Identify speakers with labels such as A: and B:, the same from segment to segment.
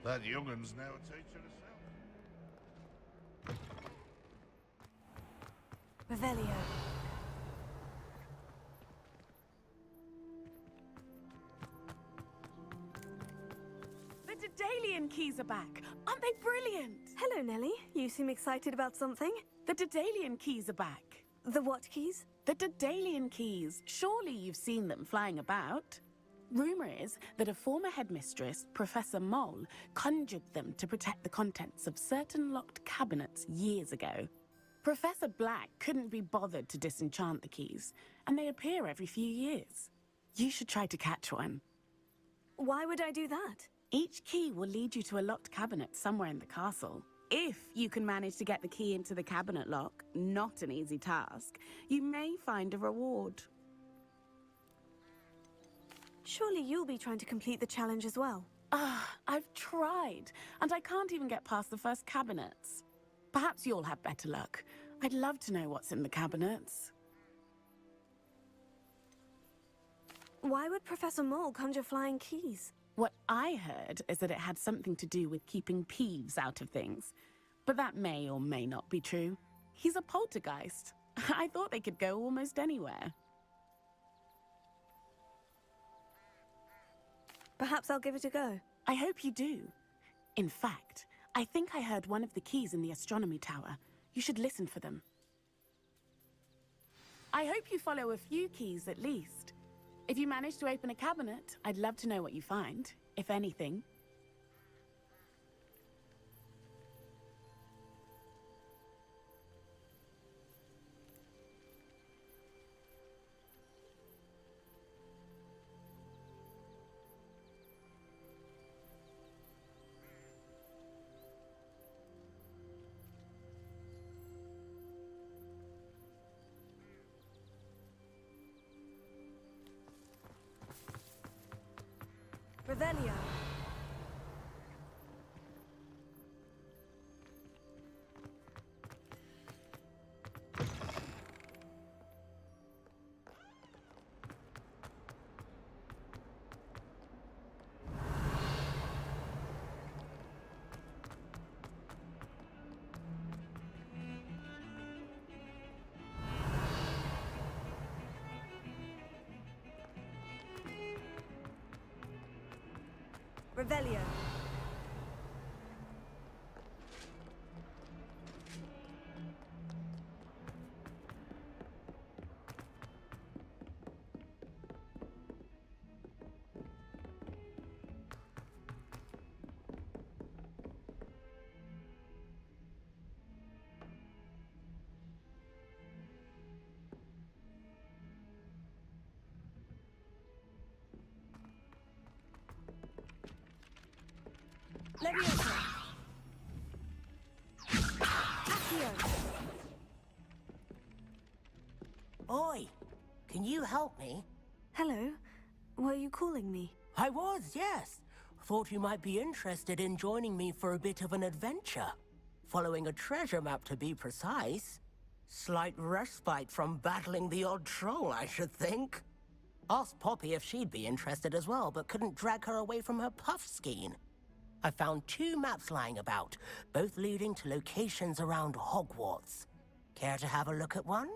A: That young'un's now a teacher herself.
B: Revelio.
C: The Daedalian keys are back. Aren't they brilliant?
B: Hello, Nellie. You seem excited about something.
C: The Daedalian keys are back.
B: The what keys?
C: The Daedalian keys. Surely you've seen them flying about. Rumour is that a former headmistress, Professor Mole, conjured them to protect the contents of certain locked cabinets years ago. Professor Black couldn't be bothered to disenchant the keys, and they appear every few years. You should try to catch one.
B: Why would I do that?
C: Each key will lead you to a locked cabinet somewhere in the castle. If you can manage to get the key into the cabinet lock, not an easy task, you may find a reward.
B: Surely you'll be trying to complete the challenge as well.
C: I've tried, and I can't even get past the first cabinets. Perhaps you'll have better luck. I'd love to know what's in the cabinets.
B: Why would Professor Mole conjure flying keys?
C: What I heard is that it had something to do with keeping Peeves out of things. But that may or may not be true. He's a poltergeist. I thought they could go almost anywhere.
B: Perhaps I'll give it a go.
C: I hope you do. In fact, I think I heard one of the keys in the astronomy tower. You should listen for them. I hope you follow a few keys at least. If you manage to open a cabinet, I'd love to know what you find, if anything.
B: Revelio. Revelio. Leviosa. Accio.
D: Oi, can you help me?
B: Hello. Were you calling me?
D: I was, yes. Thought you might be interested in joining me for a bit of an adventure. Following a treasure map, to be precise. Slight respite from battling the odd troll, I should think. Asked Poppy if she'd be interested as well, but couldn't drag her away from her puff skein. I found 2 maps lying about, both leading to locations around Hogwarts. Care to have a look at one?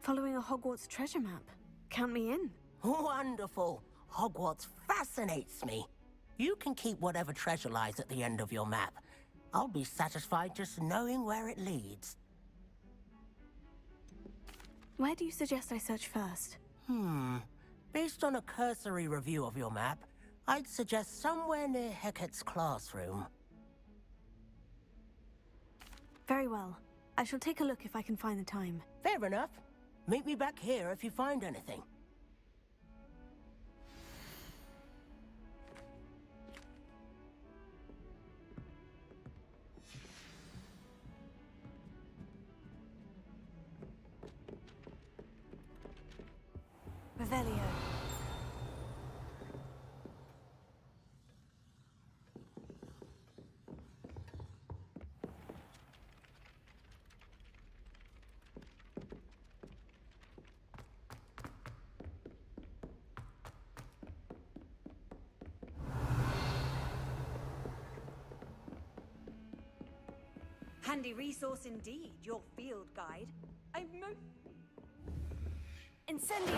B: Following a Hogwarts treasure map. Count me in.
D: Wonderful. Hogwarts fascinates me. You can keep whatever treasure lies at the end of your map. I'll be satisfied just knowing where it leads.
B: Where do you suggest I search first?
D: Based on a cursory review of your map, I'd suggest somewhere near Hecat's classroom.
B: Very well. I shall take a look if I can find the time.
D: Fair enough. Meet me back here if you find anything.
B: Revelio.
E: Handy resource indeed, your field guide.
B: Incendio!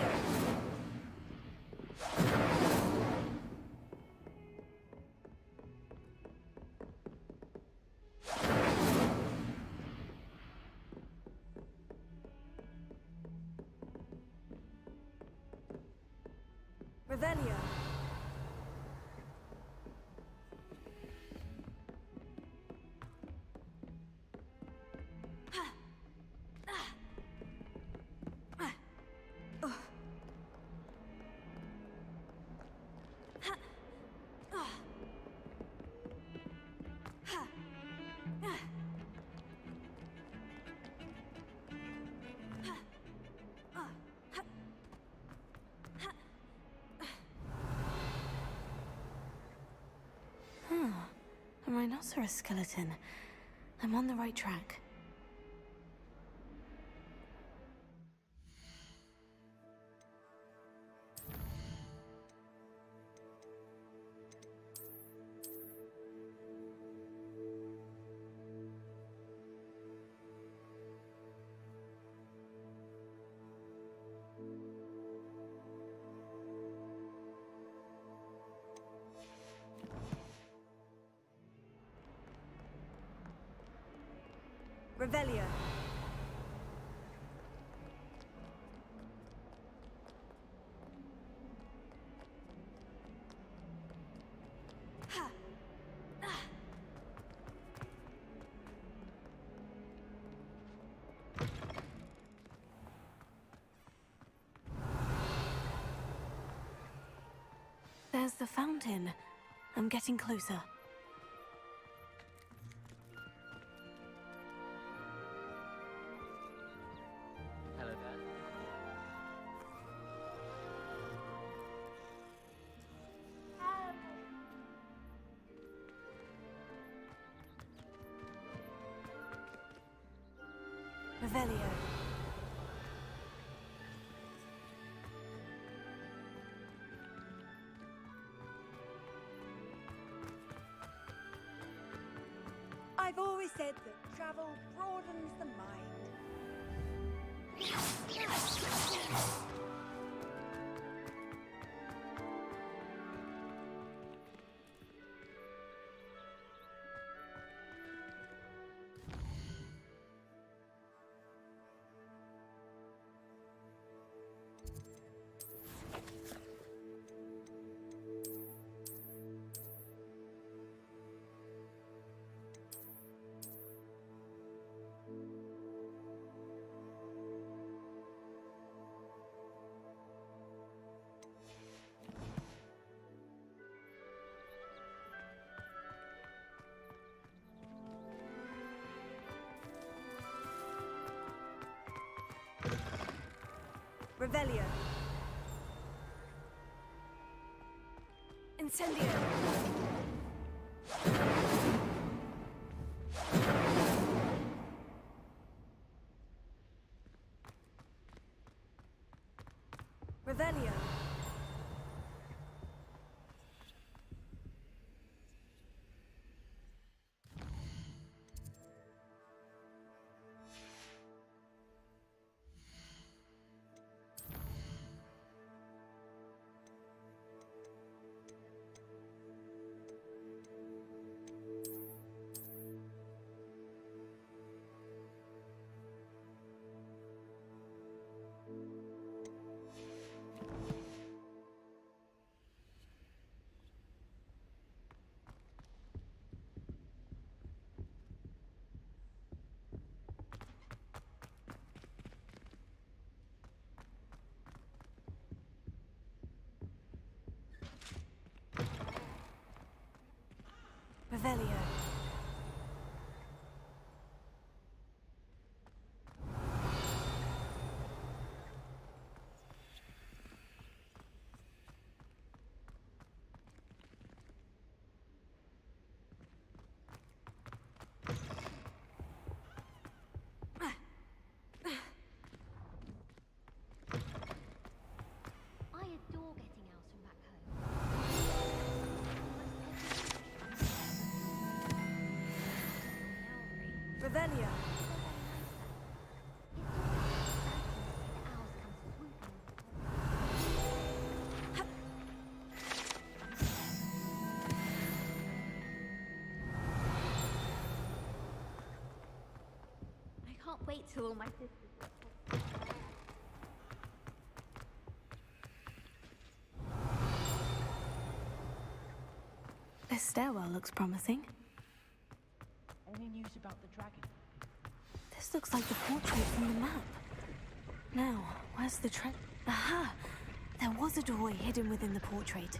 B: Revelio. A rhinoceros skeleton. I'm on the right track. Revelio. There's the fountain. I'm getting closer.
F: Hello there.
B: Revelio.
E: I've always said that travel broadens the mind.
B: Revelio. Incendio. Revelio. Revelio. Revelio.
G: I can't wait till all my sisters.
B: This stairwell looks promising.
H: Any news about the dragon?
B: This looks like the portrait from the map. Now, where's the Aha! There was a doorway hidden within the portrait.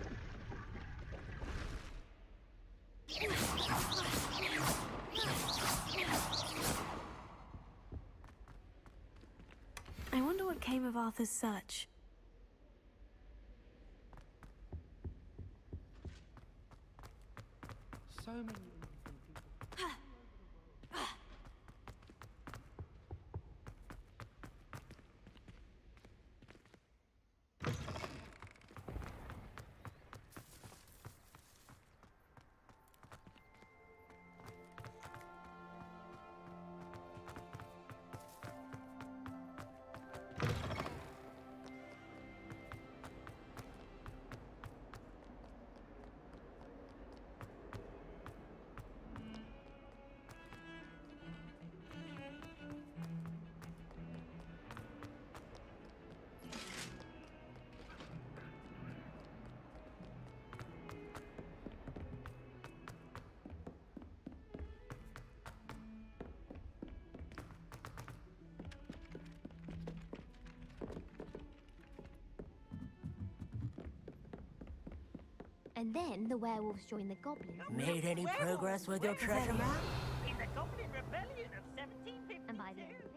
B: I wonder what came of Arthur's search.
H: So many innocent people.
G: And then the werewolves joined the goblins.
D: Made any progress with your treasure map?
H: In the Goblin Rebellion of 1752.
G: And by the end of it,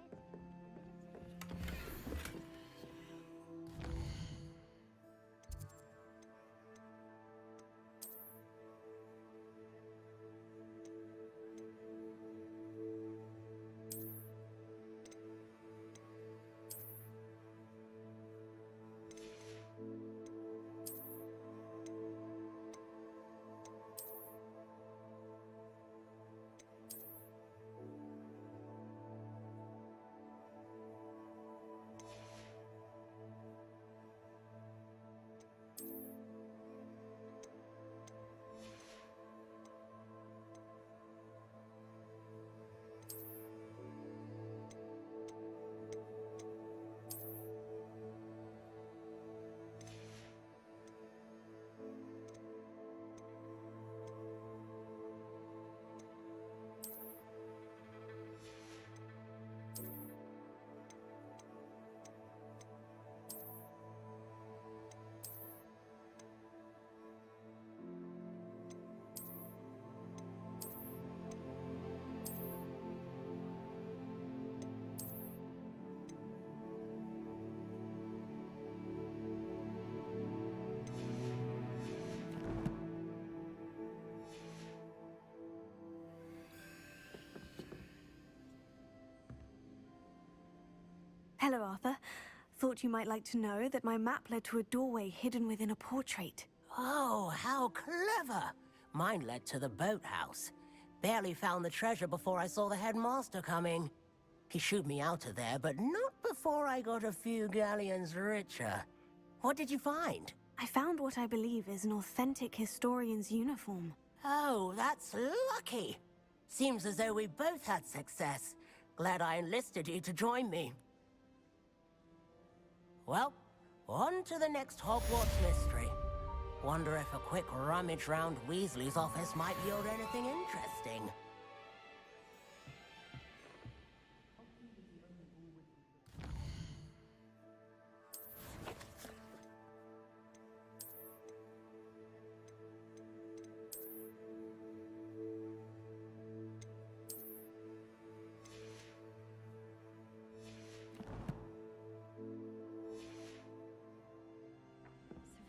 B: Hello, Arthur. Thought you might like to know that my map led to a doorway hidden within a portrait.
D: Oh, how clever! Mine led to the boathouse. Barely found the treasure before I saw the headmaster coming. He shooed me out of there, but not before I got a few galleons richer. What did you find?
B: I found what I believe is an authentic historian's uniform.
D: Oh, that's lucky. Seems as though we both had success. Glad I enlisted you to join me. Well, on to the next Hogwarts mystery. Wonder if a quick rummage round Weasley's office might yield anything interesting.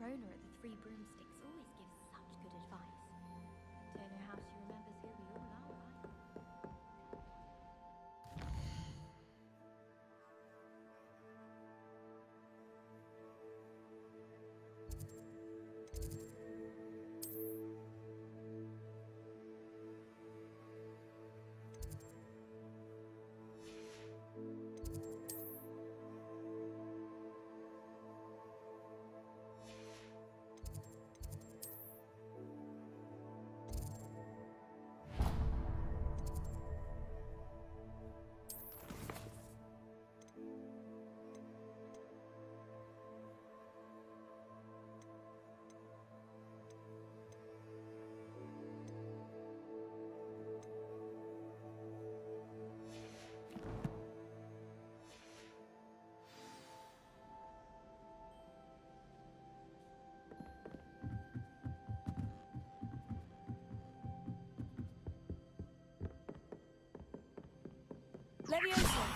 G: Verona at the Three Broomsticks always gives such good advice. Don't know how she remembers who we all are, right?
B: Leviosa!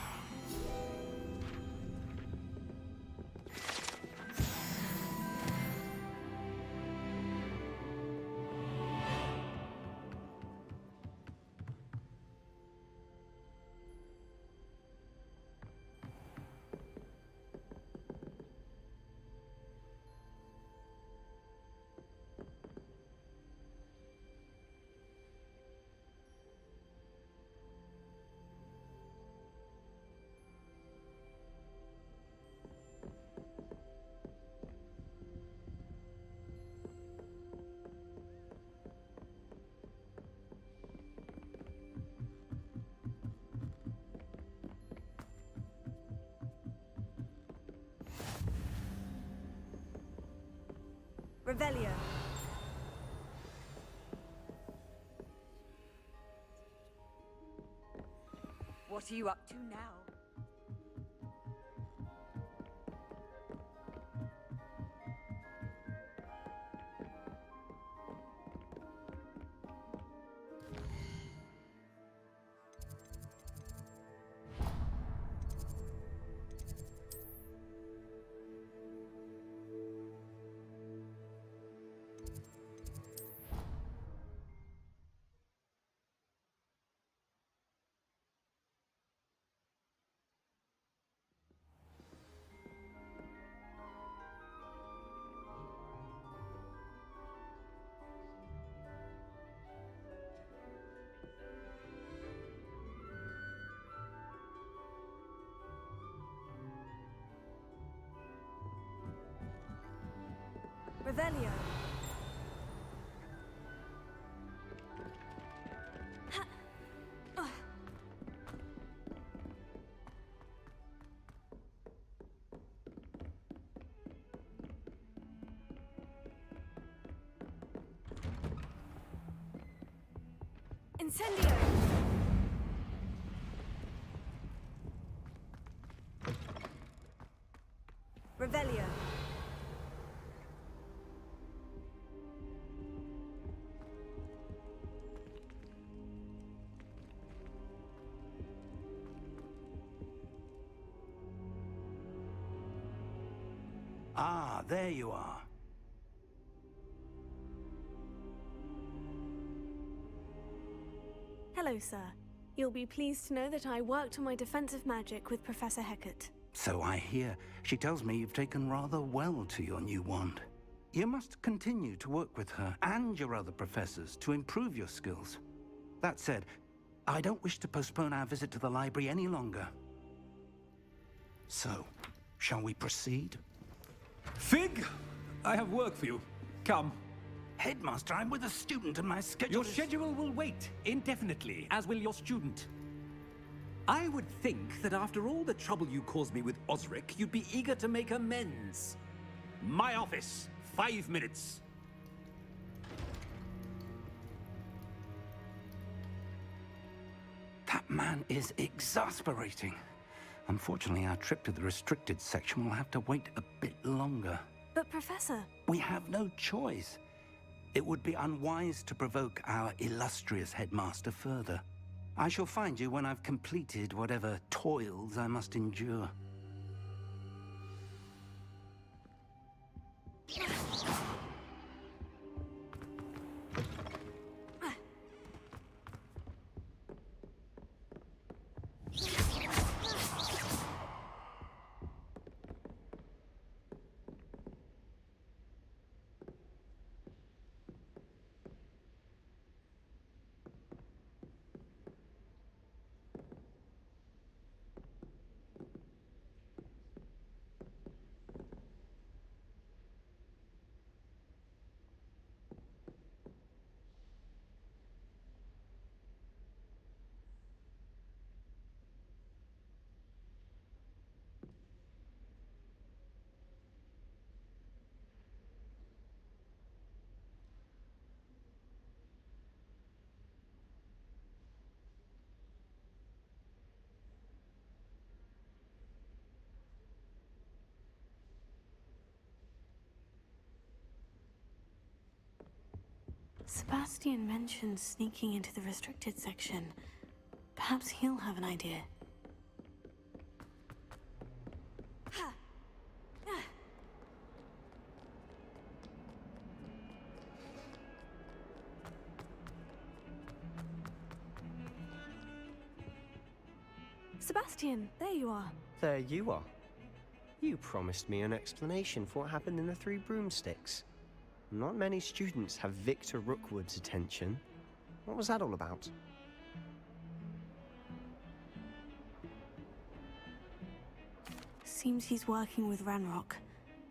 B: Revelio.
E: What are you up to now?
B: Revelio. Ha! Ugh. Incendio! Revelio.
I: Ah, there you are.
B: Hello, sir. You'll be pleased to know that I worked on my defensive magic with Professor Hecat.
I: So I hear. She tells me you've taken rather well to your new wand. You must continue to work with her and your other professors to improve your skills. That said, I don't wish to postpone our visit to the library any longer. So, shall we proceed?
J: Fig! I have work for you. Come.
I: Headmaster, I'm with a student and my schedule
J: Your
I: is...
J: schedule will wait indefinitely, as will your student. I would think that after all the trouble you caused me with Osric, you'd be eager to make amends. My office, 5 minutes.
I: That man is exasperating. Unfortunately, our trip to the restricted section will have to wait a bit longer.
B: But, Professor...
I: We have no choice. It would be unwise to provoke our illustrious headmaster further. I shall find you when I've completed whatever toils I must endure.
B: Sebastian mentioned sneaking into the restricted section. Perhaps he'll have an idea. Sebastian, there you are.
K: There you are. You promised me an explanation for what happened in the Three Broomsticks. Not many students have Victor Rookwood's attention. What was that all about?
B: Seems he's working with Ranrock.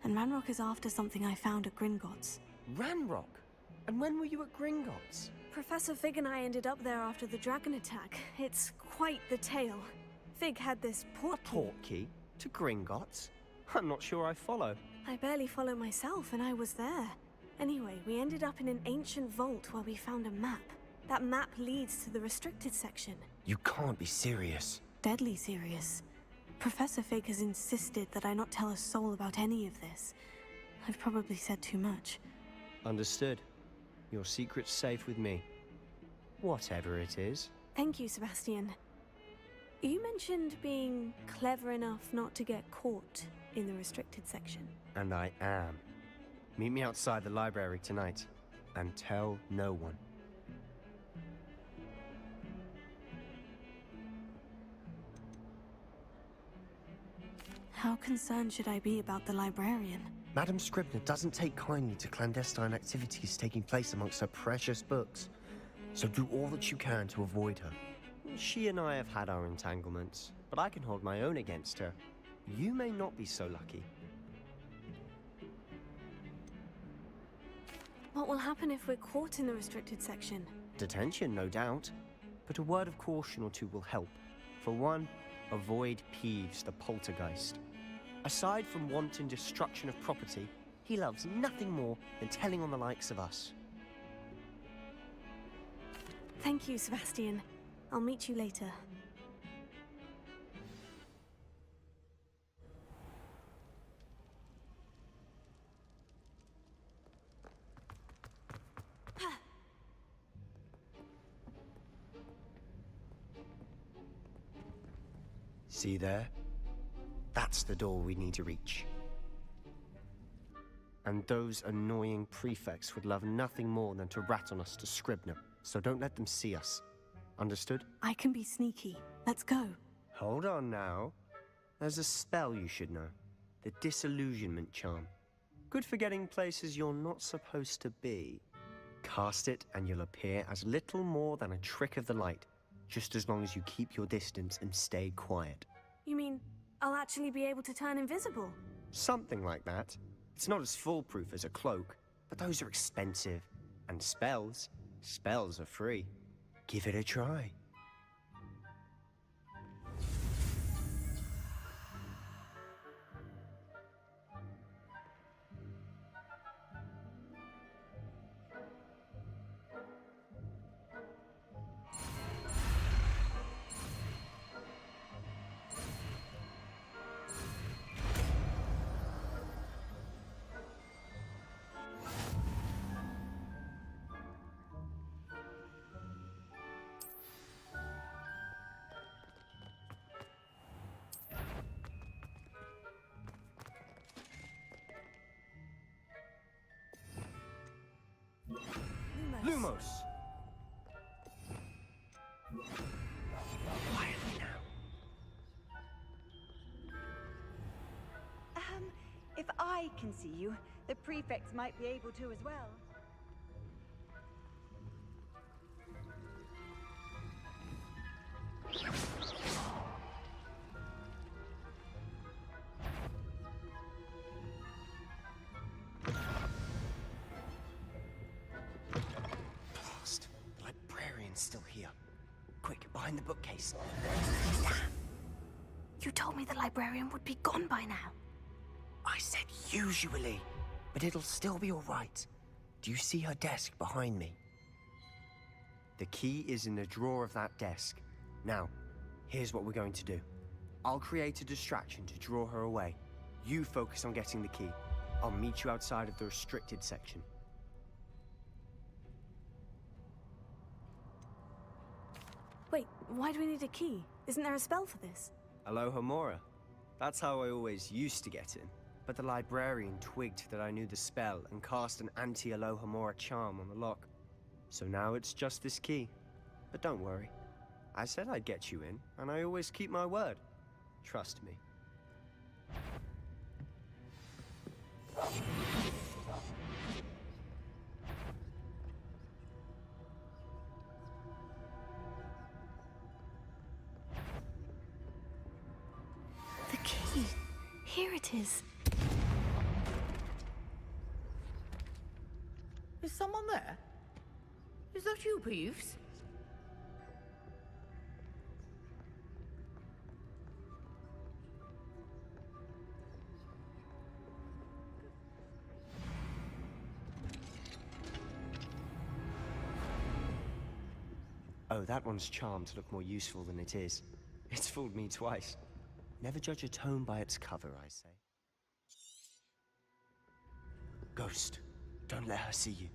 B: And Ranrock is after something I found at Gringotts.
K: Ranrock? And when were you at Gringotts?
B: Professor Fig and I ended up there after the dragon attack. It's quite the tale. Fig had this port key.
K: Port key? To Gringotts? I'm not sure I follow.
B: I barely follow myself, and I was there. Anyway, we ended up in an ancient vault where we found a map. That map leads to the restricted section.
K: You can't be serious.
B: Deadly serious. Professor Fig has insisted that I not tell a soul about any of this. I've probably said too much.
K: Understood. Your secret's safe with me. Whatever it is.
B: Thank you, Sebastian. You mentioned being clever enough not to get caught in the restricted section.
K: And I am. Meet me outside the library tonight, and tell no one.
B: How concerned should I be about the librarian?
K: Madam Scribner doesn't take kindly to clandestine activities taking place amongst her precious books, so do all that you can to avoid her. She and I have had our entanglements, but I can hold my own against her. You may not be so lucky.
B: What will happen if we're caught in the restricted section?
K: Detention, no doubt, but a word of caution or two will help. For one, avoid Peeves, the poltergeist. Aside from wanton destruction of property, he loves nothing more than telling on the likes of us.
B: Thank you, Sebastian. I'll meet you later.
K: See there? That's the door we need to reach. And those annoying prefects would love nothing more than to rat on us to Scribner, so don't let them see us. Understood?
B: I can be sneaky. Let's go.
K: Hold on now. There's a spell you should know. The Disillusionment Charm. Good for getting places you're not supposed to be. Cast it and you'll appear as little more than a trick of the light, just as long as you keep your distance and stay quiet.
B: You mean I'll actually be able to turn invisible?
K: Something like that. It's not as foolproof as a cloak, but those are expensive. And spells are free. Give it a try. Lumos! Quietly now.
E: If I can see you, the prefects might be able to as well.
K: Still here. Quick, behind the bookcase.
B: Damn. You told me the librarian would be gone by now.
K: I said usually, but it'll still be all right. Do you see her desk behind me? The key is in the drawer of that desk. Now, here's what we're going to do. I'll create a distraction to draw her away. You focus on getting the key. I'll meet you outside of the restricted section.
B: Wait, why do we need a key? Isn't there a spell for this?
K: Alohomora. That's how I always used to get in. But the librarian twigged that I knew the spell and cast an anti-Alohomora charm on the lock. So now it's just this key. But don't worry. I said I'd get you in, and I always keep my word. Trust me.
B: The key. Here it is.
L: Is someone there? Is that you, Peeves?
K: Oh, that one's charmed to look more useful than it is. It's fooled me twice. Never judge a tome by its cover, I say. Ghost, don't let her see you.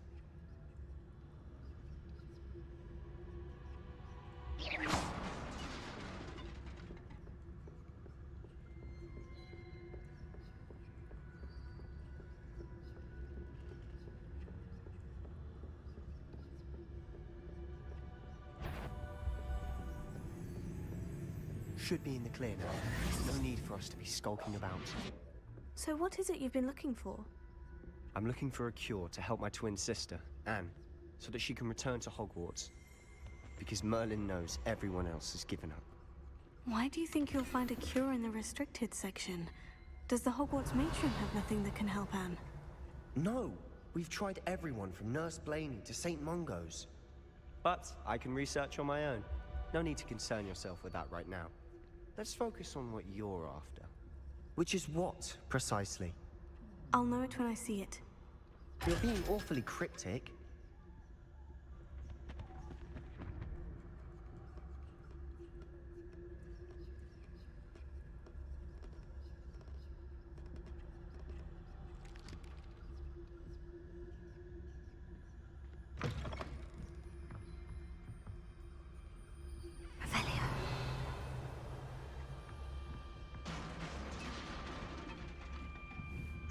K: Should be in the clear now. No need for us to be skulking about.
B: So what is it you've been looking for?
K: I'm looking for a cure to help my twin sister, Anne, so that she can return to Hogwarts. Because Merlin knows everyone else has given up.
B: Why do you think you'll find a cure in the restricted section? Does the Hogwarts matron have nothing that can help Anne?
K: No! We've tried everyone from Nurse Blaney to St. Mungo's. But I can research on my own. No need to concern yourself with that right now. Let's focus on what you're after. Which is what, precisely?
B: I'll know it when I see it.
K: You're being awfully cryptic.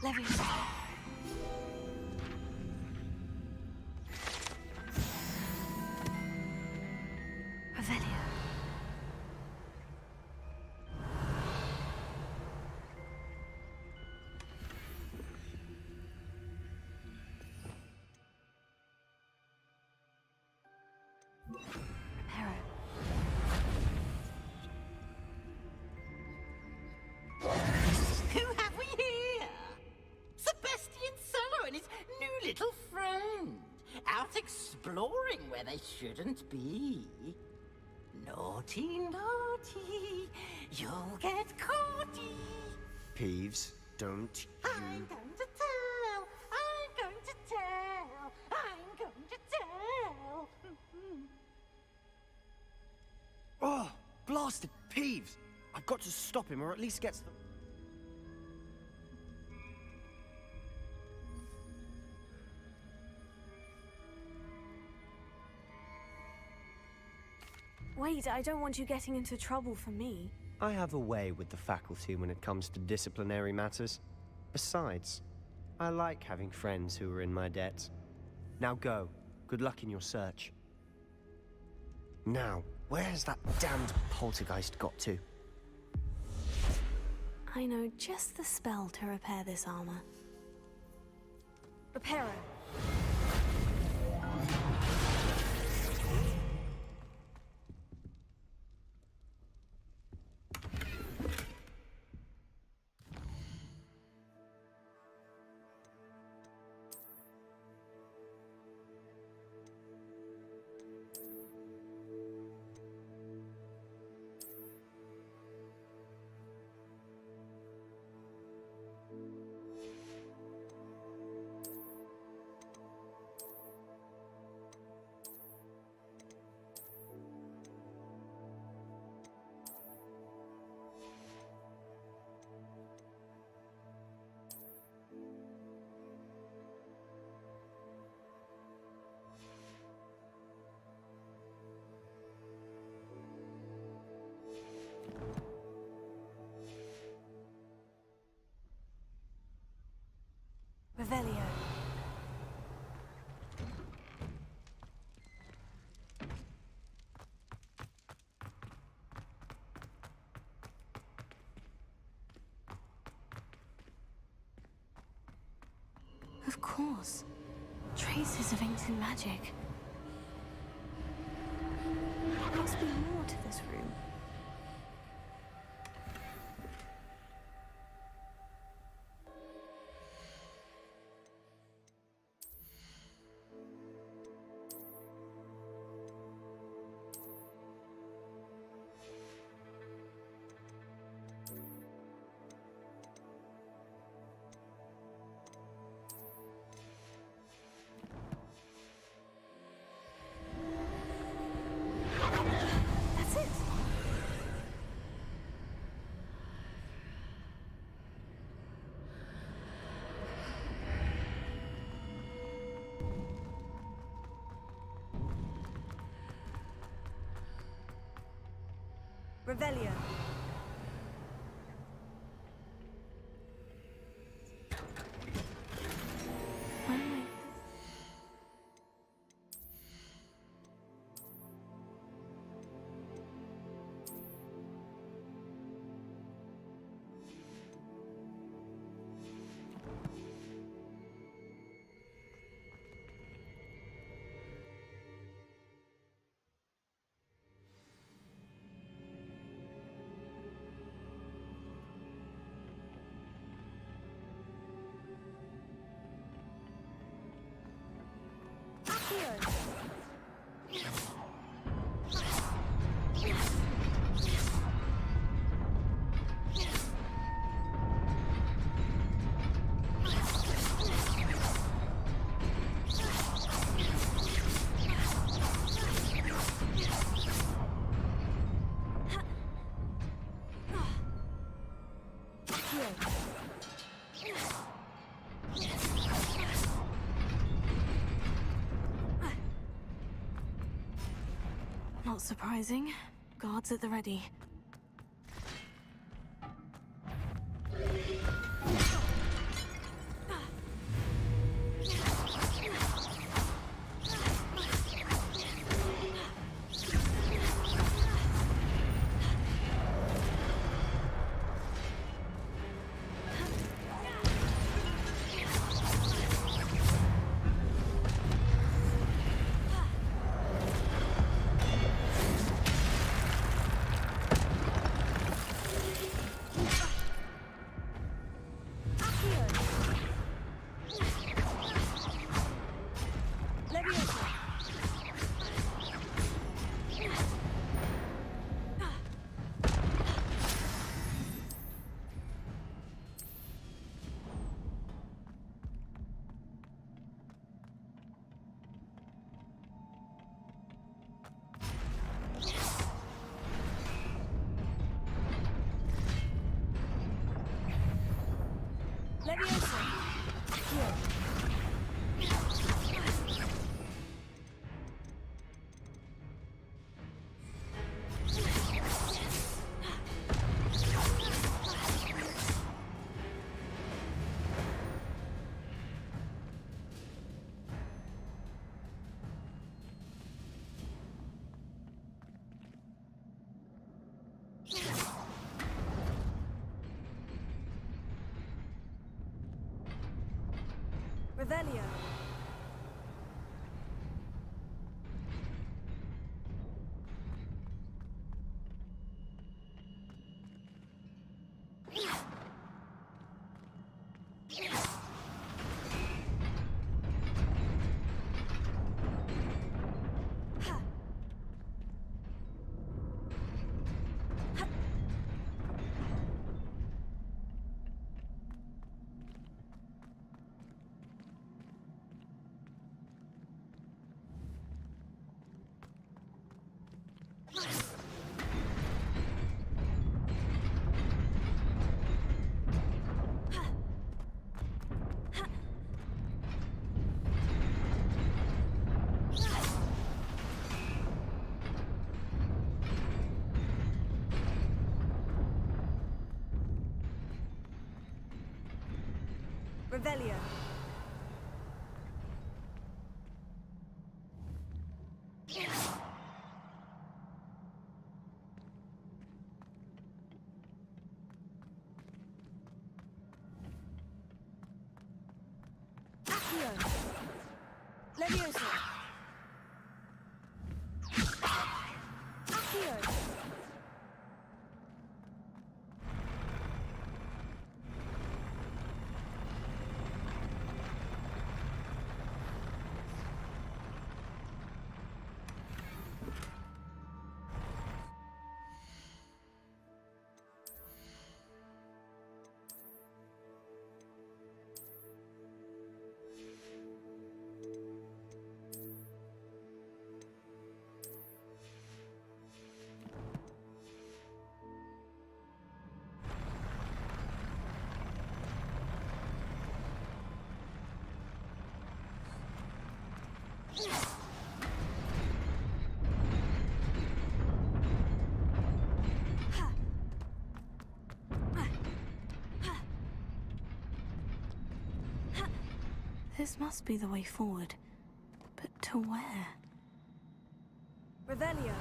B: Leviosa. Revelio. Reparo.
H: Who have we here? Sebastian Cello and his new little friend. Out exploring where they shouldn't be. Naughty, naughty. You'll get caughty.
K: Peeves, don't you...
H: I'm going to tell. I'm going to tell. I'm going to tell.
K: Oh, blasted Peeves! I've got to stop him, or at least get them.
B: Wait, I don't want you getting into trouble for me.
K: I have a way with the faculty when it comes to disciplinary matters. Besides, I like having friends who are in my debt. Now go. Good luck in your search. Now, where has that damned poltergeist got to?
B: I know just the spell to repair this armor. Reparo. Revelio. course. Traces of ancient magic. There must be more to this room. That's it.
E: Revelio.
B: Not surprising. Guards at the ready.
E: Revelio. Revelio. Accio. Accio! Leviosa! Accio!
B: This must be the way forward. But to where?
E: Revelio!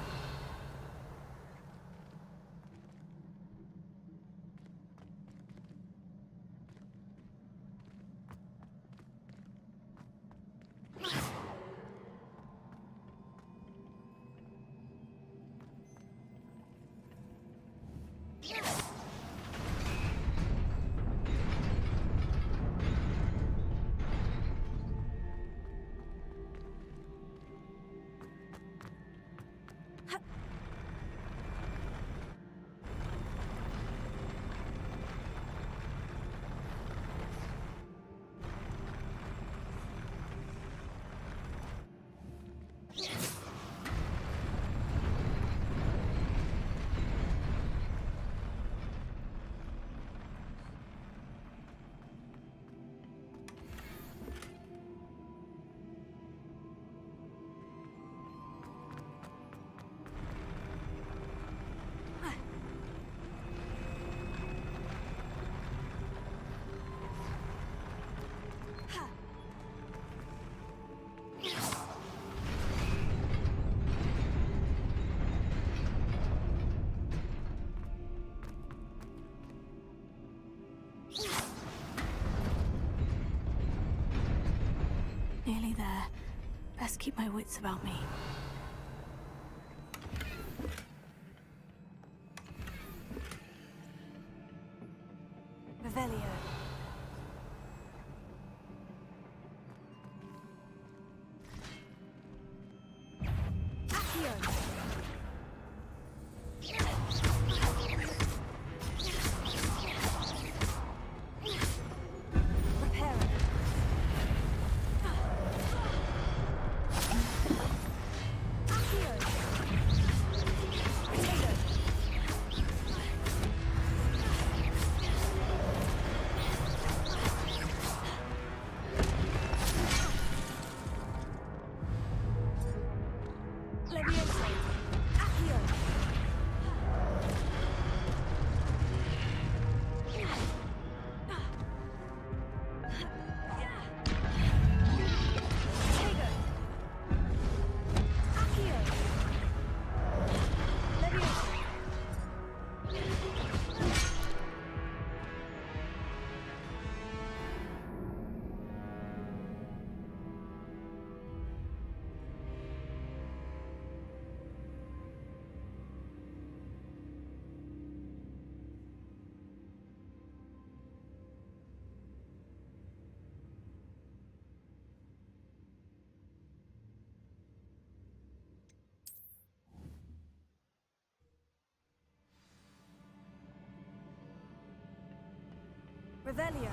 B: Nearly there. Best keep my wits about me.
E: Revelio! Accio! Revelio!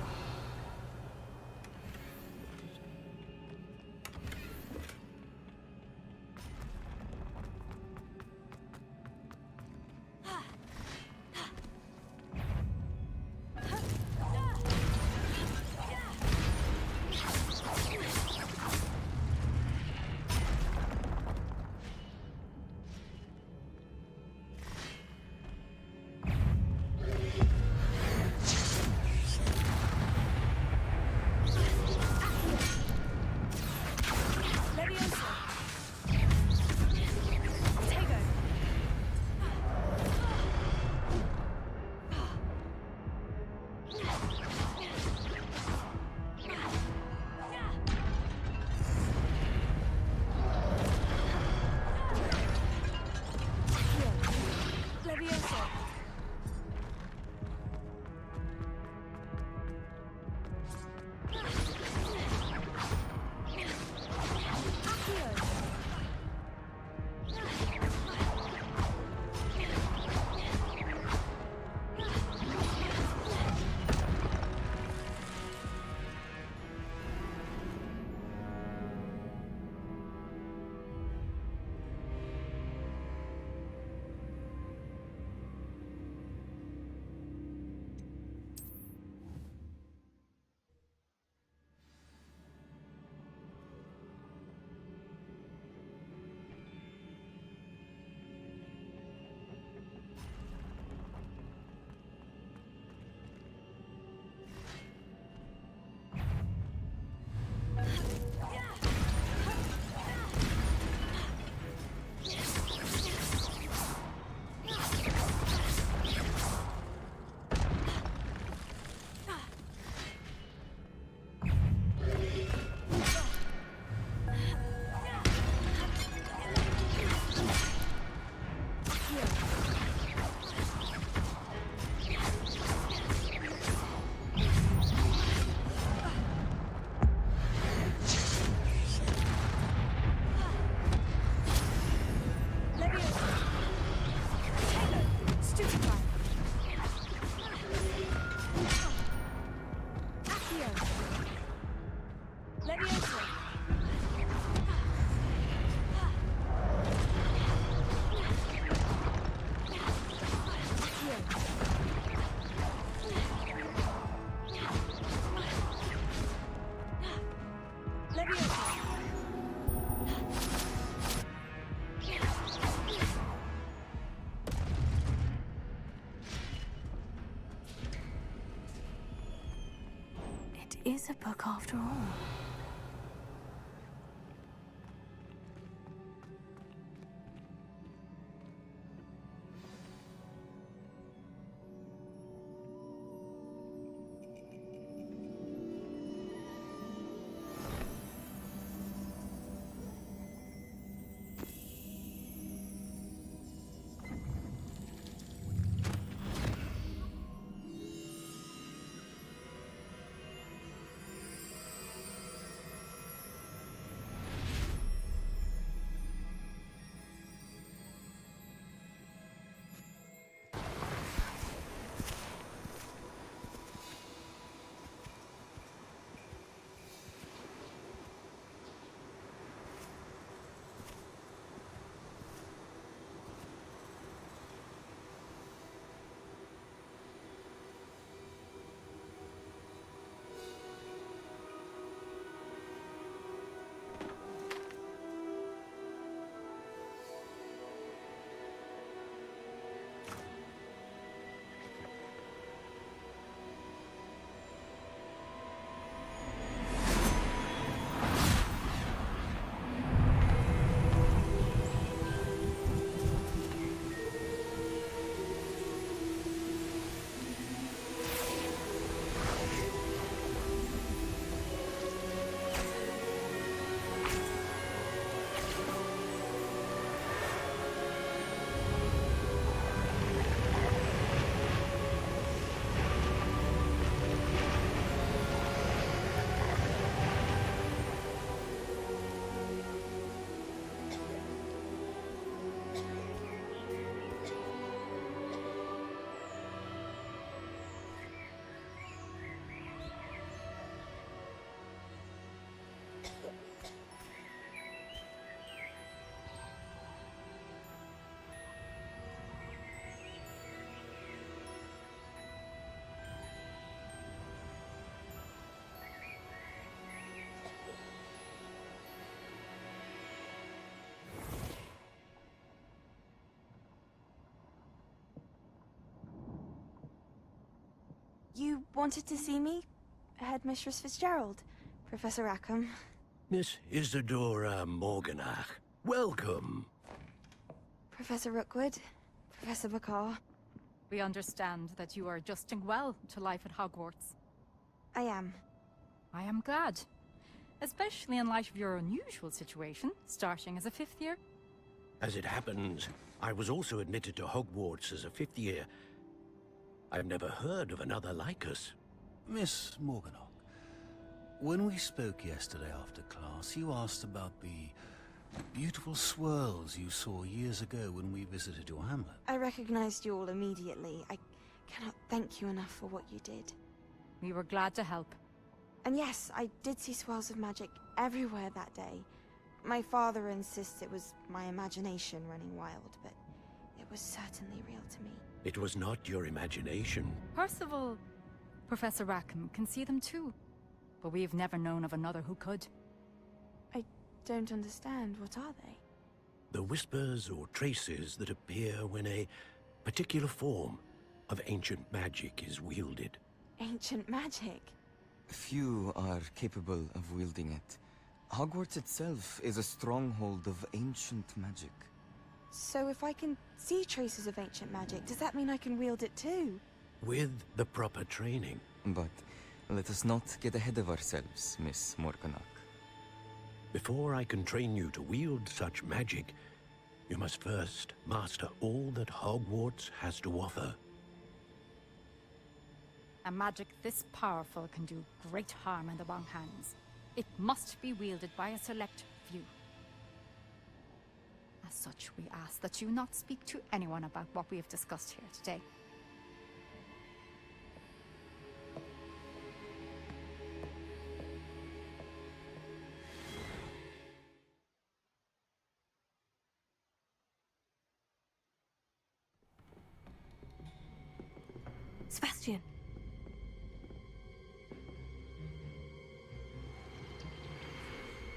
E: Leviosa!
B: It is a book after all.
E: You wanted to see me? Headmistress Fitzgerald? Professor Rackham?
M: Miss Isadora Morganach, welcome.
E: Professor Rookwood? Professor Bakar?
N: We understand that you are adjusting well to life at Hogwarts.
E: I am.
N: I am glad. Especially in light of your unusual situation, starting as a 5th year.
M: As it happens, I was also admitted to Hogwarts as a 5th year. I've never heard of another like us.
A: Miss Morganock, when we spoke yesterday after class, you asked about the beautiful swirls you saw years ago when we visited your hamlet.
E: I recognized you all immediately. I cannot thank you enough for what you did.
N: We were glad to help.
E: And yes, I did see swirls of magic everywhere that day. My father insists it was my imagination running wild, but it was certainly real to me.
M: It was not your imagination.
N: Percival, Professor Rackham can see them too. But we've never known of another who could.
E: I don't understand. What are they?
M: The whispers or traces that appear when a particular form of ancient magic is wielded.
E: Ancient magic?
O: Few are capable of wielding it. Hogwarts itself is a stronghold of ancient magic.
E: So if I can see traces of ancient magic, does that mean I can wield it too?
M: With the proper training.
O: But let us not get ahead of ourselves, Miss Morganock.
M: Before I can train you to wield such magic, you must first master all that Hogwarts has to offer.
N: A magic this powerful can do great harm in the wrong hands. It must be wielded by a select few. As such, we ask that you not speak to anyone about what we have discussed here today.
B: Sebastian.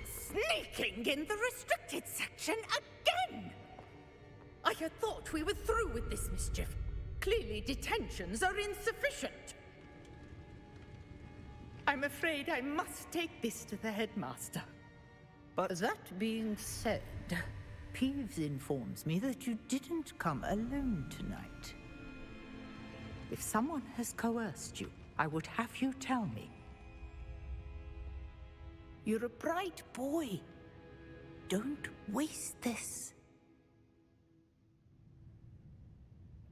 L: Sneaking in the restricted section again! I had thought we were through with this mischief. Clearly detentions are insufficient. I'm afraid I must take this to the headmaster. But that being said, Peeves informs me that you didn't come alone tonight. If someone has coerced you, I would have you tell me. You're a bright boy. Don't waste this.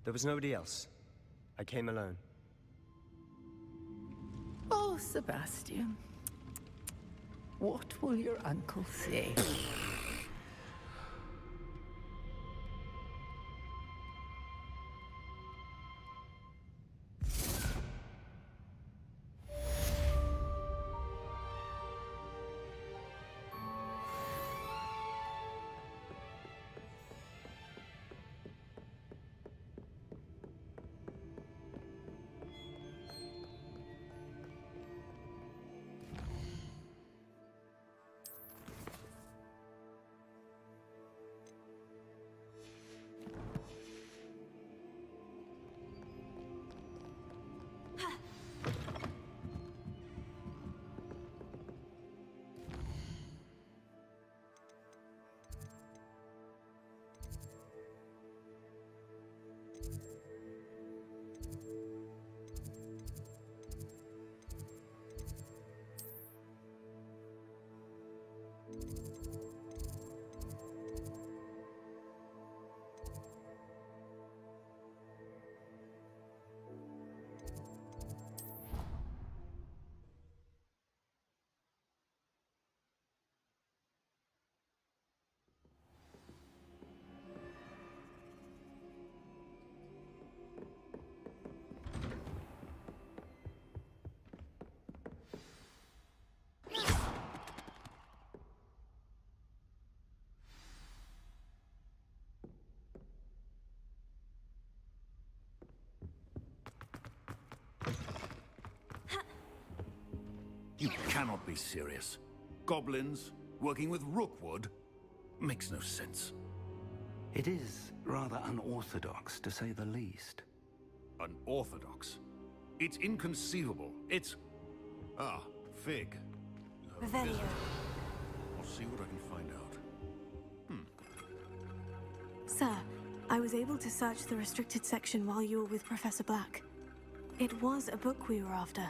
K: There was nobody else. I came alone.
L: Oh, Sebastian. What will your uncle say?
A: You cannot be serious. Goblins working with Rookwood makes no sense.
I: It is rather unorthodox, to say the least.
A: Unorthodox? It's inconceivable. It's... Ah, Fig.
B: Revelio.
A: I'll see what I can find out.
B: Sir, I was able to search the restricted section while you were with Professor Black. It was a book we were after.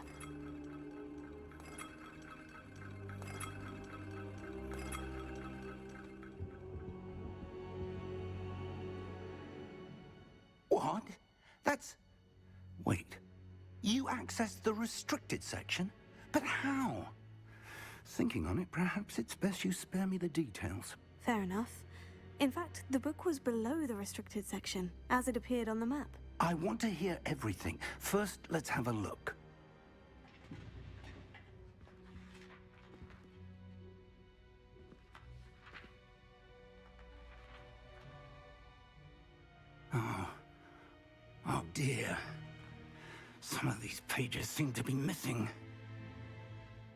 I: What? That's... Wait. You accessed the restricted section? But how? Thinking on it, perhaps it's best you spare me the details.
B: Fair enough. In fact, the book was below the restricted section, as it appeared on the map.
I: I want to hear everything. First, let's have a look. Oh dear. Some of these pages seem to be missing.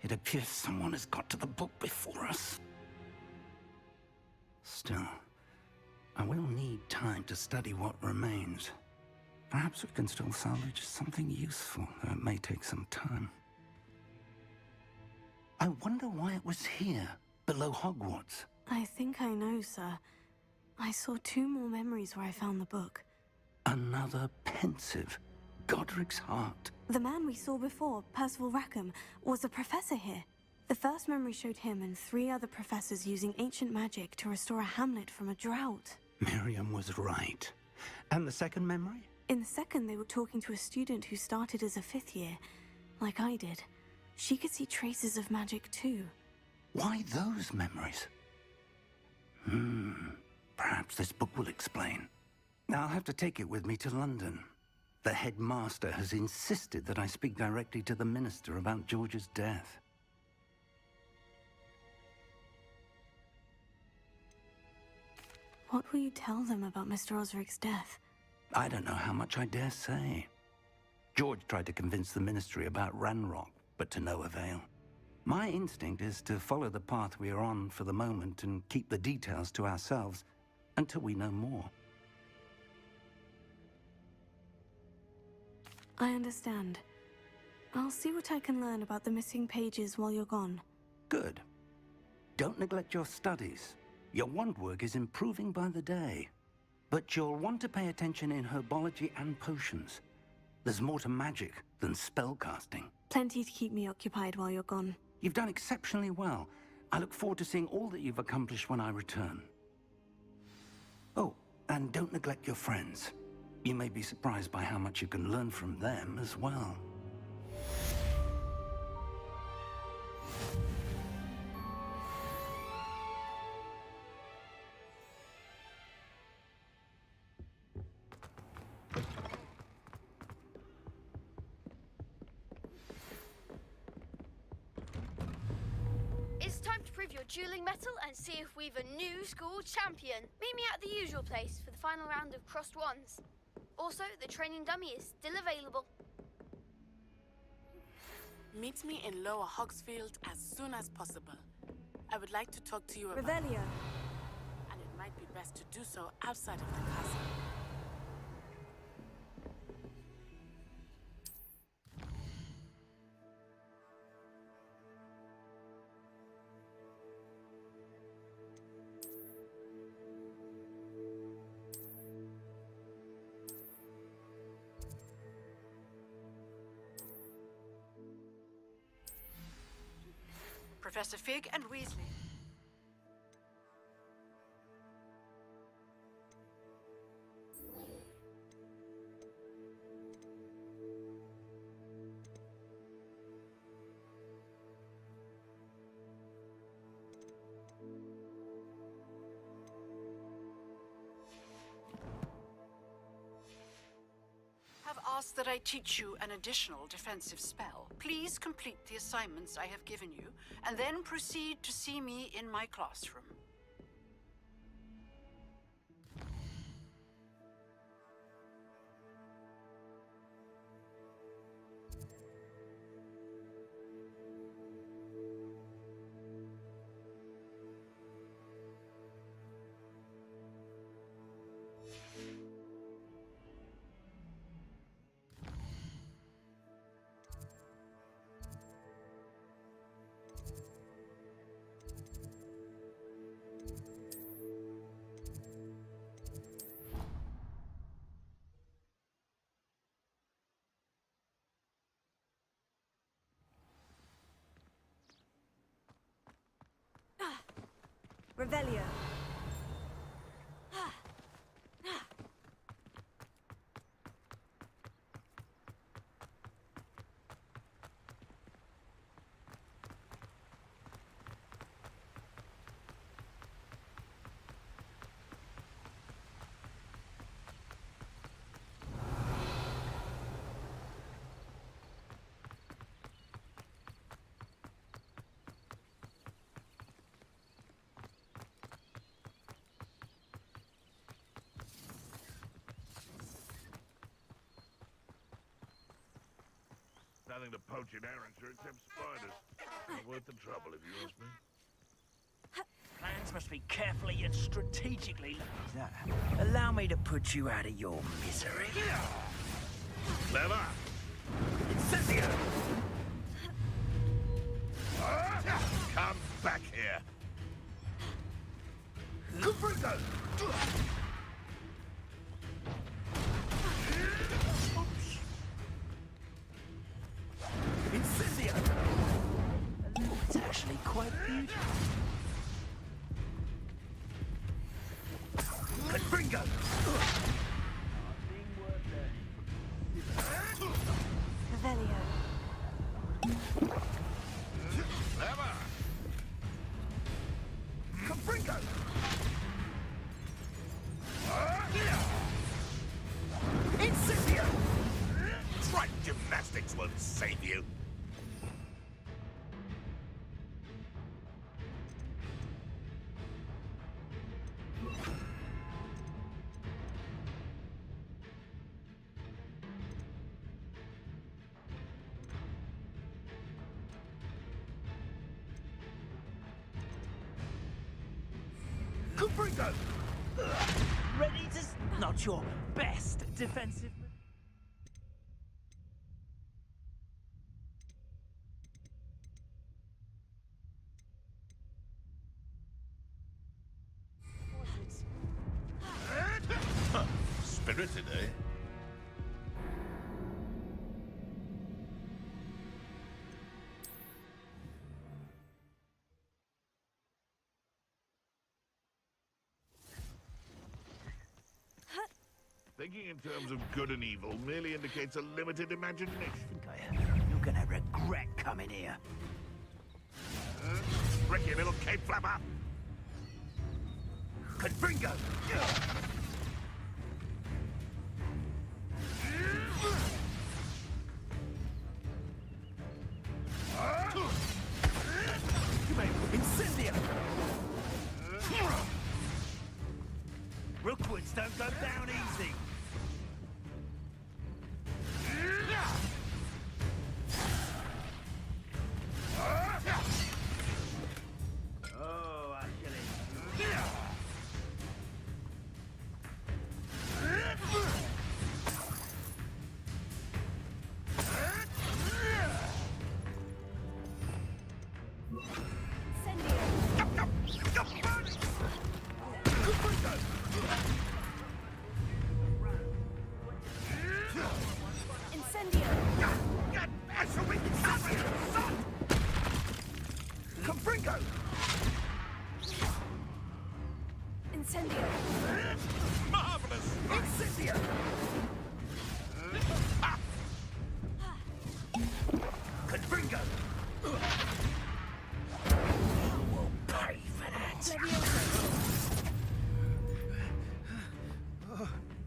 I: It appears someone has got to the book before us. Still, I will need time to study what remains. Perhaps we can still salvage something useful, though it may take some time. I wonder why it was here, below Hogwarts.
B: I think I know, sir. I saw 2 more memories where I found the book.
I: Another pensive. Godric's heart.
B: The man we saw before, Percival Rackham, was a professor here. The first memory showed him and 3 other professors using ancient magic to restore a hamlet from a drought.
I: Miriam was right. And the second memory?
B: In the second, they were talking to a student who started as a 5th year, like I did. She could see traces of magic too.
I: Why those memories? Perhaps this book will explain. I'll have to take it with me to London. The headmaster has insisted that I speak directly to the minister about George's death.
B: What will you tell them about Mr. Osric's death?
I: I don't know how much I dare say. George tried to convince the Ministry about Ranrock, but to no avail. My instinct is to follow the path we are on for the moment and keep the details to ourselves until we know more.
B: I understand. I'll see what I can learn about the missing pages while you're gone.
I: Good. Don't neglect your studies. Your wand work is improving by the day. But you'll want to pay attention in herbology and potions. There's more to magic than spellcasting.
B: Plenty to keep me occupied while you're gone.
I: You've done exceptionally well. I look forward to seeing all that you've accomplished when I return. Oh, and don't neglect your friends. You may be surprised by how much you can learn from them as well.
P: It's time to prove your dueling mettle and see if we've a new school champion. Meet me at the usual place for the final round of crossed wands. Also, the training dummy is still available.
C: Meet me in Lower Hogsfield as soon as possible. I would like to talk to you about...
B: Revelio.
C: And it might be best to do so outside of the castle.
Q: Professor Fig and Weasley. Have asked that I teach you an additional defensive spell. Please complete the assignments I have given you, and then proceed to see me in my classroom.
B: Revelio.
R: Nothing to poach in Arrowshire except spiders. Not worth the trouble, if you ask me.
S: Plans must be carefully and strategically laid. Allow me to put you out of your misery.
R: Clever!
S: Incendio!
R: Come back here!
S: Gryffindor! Incendio! Oh, it's actually quite beautiful. Gryffindor!
B: Revelio.
R: Clever!
S: Gryffindor! Incendio!
R: Trite gymnastics won't save you.
S: Gryffindor! Ready to... Not your best defensive...
R: Spirited, eh? Thinking in terms of good and evil merely indicates a limited imagination.
S: You're gonna regret coming here.
R: Ricky, little cape flapper!
S: Gryffindor! Incendio! Rookwoods don't go down easy. Oh, Achilles.
B: Incendio!
R: Marvelous!
S: Incendio! Gryffindor! You will pay for that.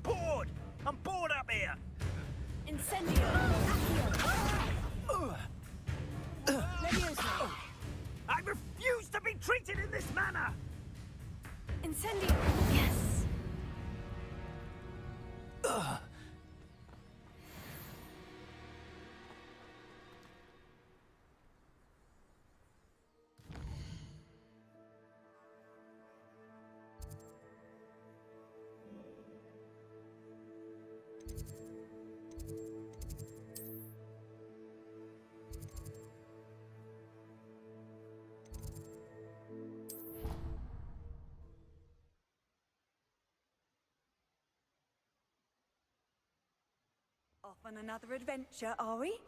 S: Bored! I'm bored up here!
B: Incendio! Levioso!
S: I refuse to be treated in this manner!
B: Incendio! Yes!
T: Off on another adventure, are we?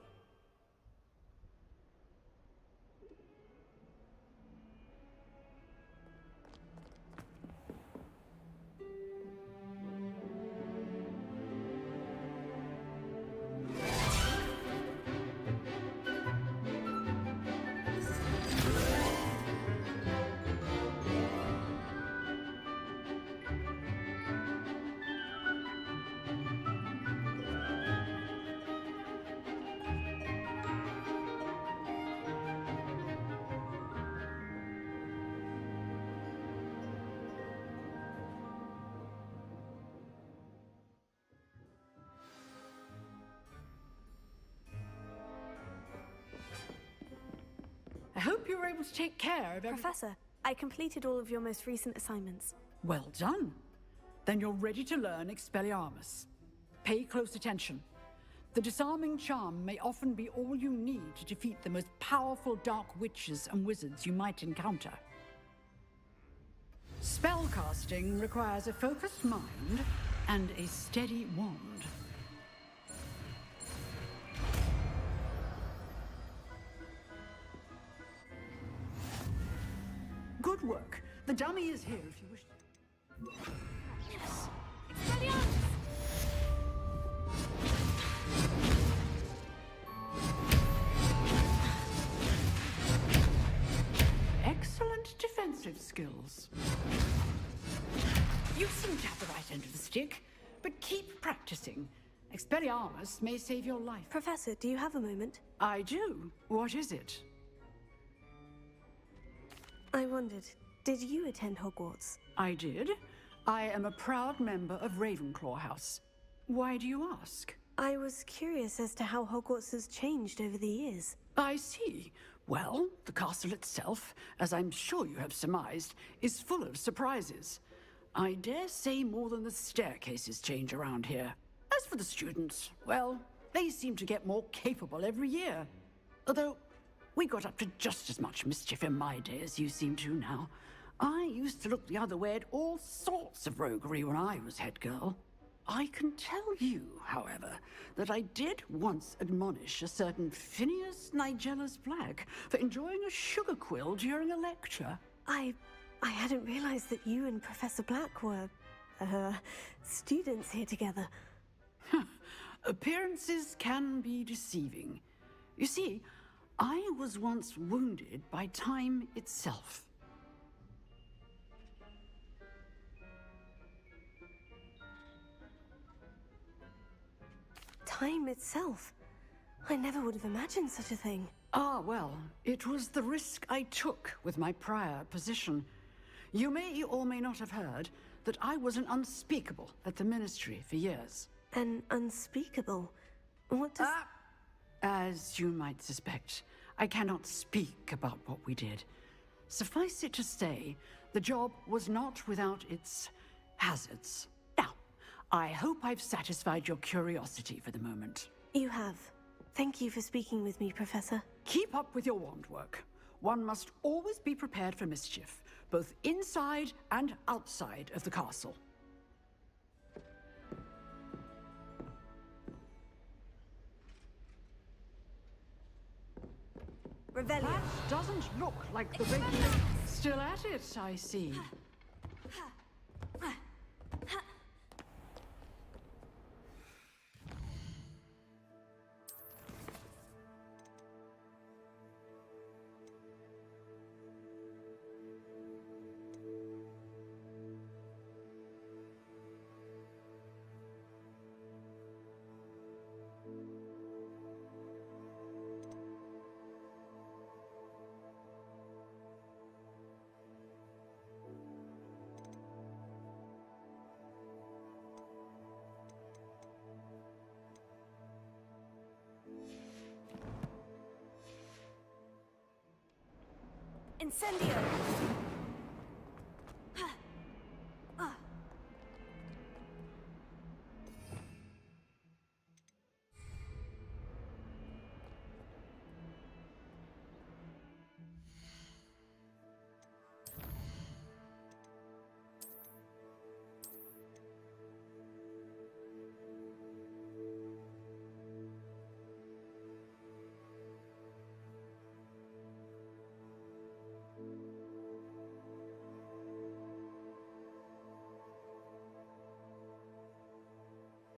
Q: I hope you were able to take care of everything.
B: Professor, I completed all of your most recent assignments.
Q: Well done. Then you're ready to learn Expelliarmus. Pay close attention. The disarming charm may often be all you need to defeat the most powerful dark witches and wizards you might encounter. Spellcasting requires a focused mind and a steady wand. Good work. The dummy is here if you wish to.
B: Yes!
Q: Excellent defensive skills. You seem to have the right end of the stick, but keep practicing. Expelliarmus may save your life.
B: Professor, do you have a moment?
Q: I do. What is it?
B: I wondered, did you attend Hogwarts?
Q: I did. I am a proud member of Ravenclaw House. Why do you ask?
B: I was curious as to how Hogwarts has changed over the years.
Q: I see. Well, the castle itself, as I'm sure you have surmised, is full of surprises. I dare say more than the staircases change around here. As for the students, well, they seem to get more capable every year. Although, we got up to just as much mischief in my day as you seem to now. I used to look the other way at all sorts of roguery when I was head girl. I can tell you, however, that I did once admonish a certain Phineas Nigellus Black for enjoying a sugar quill during a lecture.
B: I hadn't realized that you and Professor Black were, students here together.
Q: Appearances can be deceiving. You see, I was once wounded by time itself.
B: Time itself? I never would have imagined such a thing.
Q: Ah, well, it was the risk I took with my prior position. You may or may not have heard that I was an unspeakable at the Ministry for years.
B: An unspeakable? What does...
Q: As you might suspect, I cannot speak about what we did. Suffice it to say, the job was not without its hazards. Now, I hope I've satisfied your curiosity for the moment.
B: You have. Thank you for speaking with me, Professor.
Q: Keep up with your wand work. One must always be prepared for mischief, both inside and outside of the castle.
T: Revelio.
Q: That doesn't look like the regular... Still at it, I see.
T: Incendio!